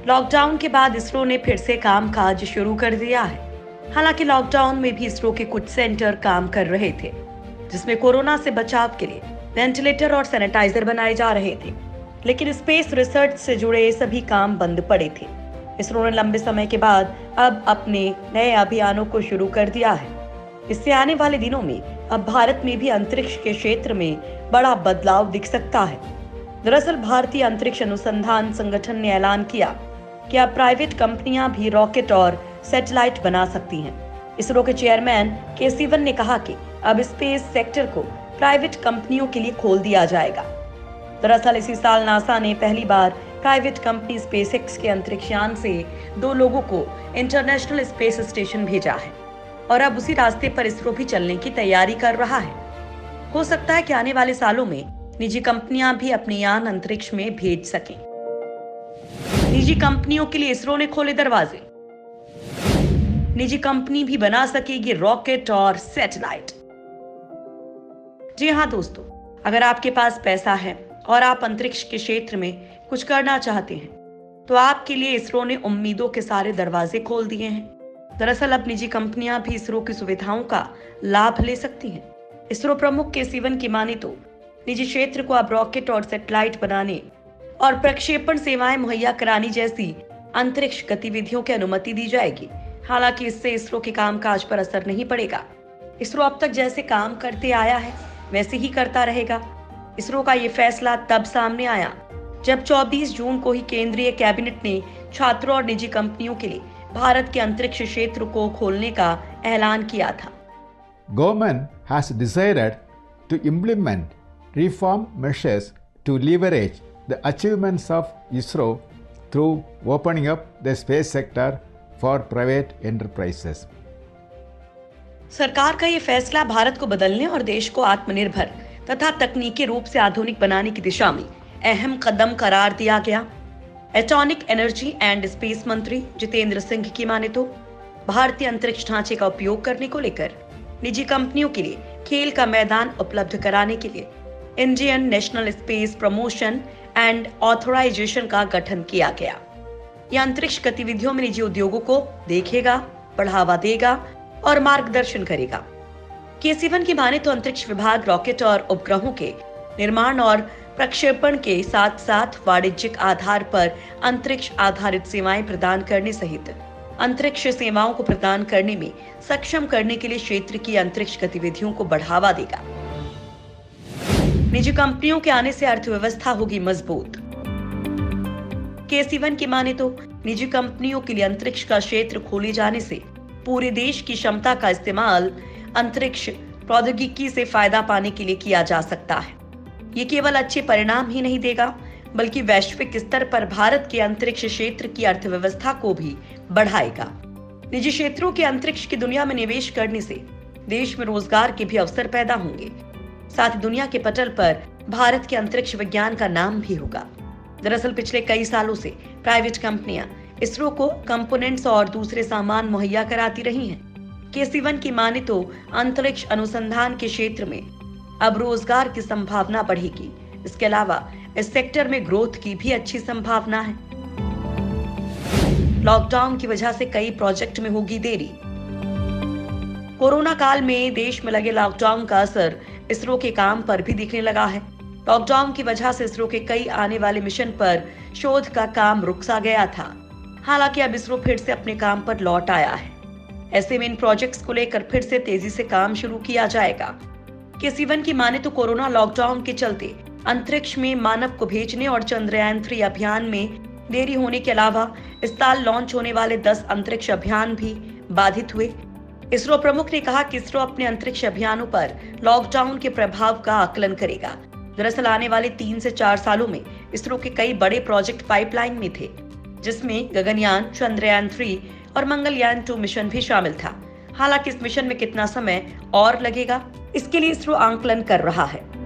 Lockdown के बाद इसरो ने फिर से कामकाज शुरू कर दिया है। हालांकि लॉकडाउन में भी इसरो के कुछ सेंटर काम कर रहे थे, जिसमें कोरोना से बचाव के लिए वेंटिलेटर और सैनिटाइजर बनाए जा रहे थे, लेकिन स्पेस रिसर्च से जुड़े सभी काम बंद पड़े थे। इसरो ने लंबे समय के बाद अब अपने नए अभियानों को शुरू कर दिया है। इससे आने वाले दिनों में अब भारत में भी अंतरिक्ष के क्षेत्र में बड़ा बदलाव दिख सकता है। दरअसल भारतीय अंतरिक्ष अनुसंधान संगठन ने ऐलान किया कि अब प्राइवेट कंपनियां भी रॉकेट और सैटेलाइट बना सकती हैं। इसरो के चेयरमैन के सिवन ने कहा कि अब स्पेस सेक्टर को प्राइवेट कंपनियों के लिए खोल दिया जाएगा। दरअसल इसी साल नासा ने पहली बार प्राइवेट कंपनी स्पेसएक्स के अंतरिक्ष यान से 2 लोगों को इंटरनेशनल स्पेस स्टेशन भेजा है और अब उसी रास्ते पर इसरो भी चलने की तैयारी कर रहा है। हो सकता है कि आने वाले सालों में निजी कंपनियां भी अपने यान अंतरिक्ष में भेज सकें। निजी कंपनियों के लिए इसरो ने खोले दरवाजे। निजी कंपनी भी बना सकेगी रॉकेट और सैटेलाइट। जी हाँ दोस्तों, अगर आपके पास पैसा है और आप अंतरिक्ष के क्षेत्र में कुछ करना चाहते हैं, तो आपके लिए इसरो ने उम्मीदों के सारे दरवाजे खोल दिए हैं। दरअसल अब निजी कंपनियां भी इसरो की सुविधाओं का लाभ ले सकती हैं। इसरो प्रमुख के सिवन की माने तो निजी क्षेत्र को अब रॉकेट और सैटेलाइट बनाने और प्रक्षेपण सेवाएं मुहैया कराने जैसी अंतरिक्ष गतिविधियों की अनुमति दी जाएगी। हालांकि इससे इसरो के कामकाज पर असर नहीं पड़ेगा। इसरो अब तक जैसे काम करते आया है वैसे ही करता रहेगा। इसरो का ये फैसला तब सामने आया जब 24 जून को ही केंद्रीय कैबिनेट ने छात्रों और निजी कंपनियों के लिए भारत के अंतरिक्ष क्षेत्र को खोलने का ऐलान किया था। Government has decided to implement reform measures to leverage the achievements of ISRO through opening up the space sector for private enterprises. सरकार का ये फैसला भारत को बदलने और देश को आत्मनिर्भर तथा तकनीकी रूप से आधुनिक बनाने की दिशा में अहम कदम करार दिया गया। एटॉमिक एनर्जी एंड स्पेस मंत्री जितेंद्र सिंह की माने तो भारतीय अंतरिक्ष ढांचे का उपयोग करने को लेकर निजी कंपनियों के लिए खेल का मैदान उपलब्ध कराने के लिए Indian national space promotion and authorization का गठन किया गया। यह अंतरिक्ष गतिविधियों में निजी उद्योगों को देखेगा, बढ़ावा देगा और मार्गदर्शन करेगा। के-सिवन की माने तो अंतरिक्ष विभाग रॉकेट और उपग्रहों के निर्माण और प्रक्षेपण के साथ साथ वाणिज्यिक आधार पर अंतरिक्ष आधारित सेवाएं प्रदान करने सहित अंतरिक्ष सेवाओं को प्रदान करने में सक्षम करने के लिए क्षेत्र की अंतरिक्ष गतिविधियों को बढ़ावा देगा। निजी कंपनियों के आने से अर्थव्यवस्था होगी मजबूत। के-सिवन की माने तो निजी कंपनियों के लिए अंतरिक्ष का क्षेत्र खोले जाने से पूरे देश की क्षमता का इस्तेमाल अंतरिक्ष प्रौद्योगिकी से फायदा पाने के लिए किया जा सकता है। ये केवल अच्छे परिणाम ही नहीं देगा, बल्कि वैश्विक स्तर पर भारत के अंतरिक्ष क्षेत्र की अर्थव्यवस्था को भी बढ़ाएगा। निजी क्षेत्रों के अंतरिक्ष की दुनिया में निवेश करने से देश में रोजगार के भी अवसर पैदा होंगे। साथ ही दुनिया के पटल पर भारत के अंतरिक्ष विज्ञान का नाम भी होगा। दरअसल पिछले कई सालों से प्राइवेट कंपनियां इसरो को कंपोनेंट्स और दूसरे सामान मुहैया कराती रही हैं। के-सिवन की माने तो अंतरिक्ष अनुसंधान के क्षेत्र में अब रोजगार की संभावना बढ़ेगी। इसके अलावा इस सेक्टर में ग्रोथ की भी अच्छी संभावना है। लॉकडाउन की वजह से कई प्रोजेक्ट में होगी देरी। कोरोना काल में देश में लगे लॉकडाउन का असर इसरो के काम पर भी दिखने लगा है। लॉकडाउन की वजह से इसरो के कई आने वाले मिशन पर शोध का काम रुक सा गया था। हालांकि अब इसरो फिर से अपने काम पर लौट आया है। ऐसे में इन प्रोजेक्ट्स को लेकर फिर से तेजी से काम शुरू किया जाएगा। के-सिवन की माने तो कोरोना लॉकडाउन के चलते अंतरिक्ष में मानव को भेजने और चंद्रयान 3 अभियान में देरी होने के अलावा इस साल लॉन्च होने वाले 10 अंतरिक्ष अभियान भी बाधित हुए। इसरो प्रमुख ने कहा कि इसरो अपने अंतरिक्ष अभियानों पर लॉकडाउन के प्रभाव का आकलन करेगा। दरअसल आने वाले 3 से 4 सालों में इसरो के कई बड़े प्रोजेक्ट पाइपलाइन में थे, जिसमें गगनयान, चंद्रयान 3 और मंगलयान 2 मिशन भी शामिल था। हालांकि इस मिशन में कितना समय और लगेगा, इसके लिए इसरो आंकलन कर रहा है।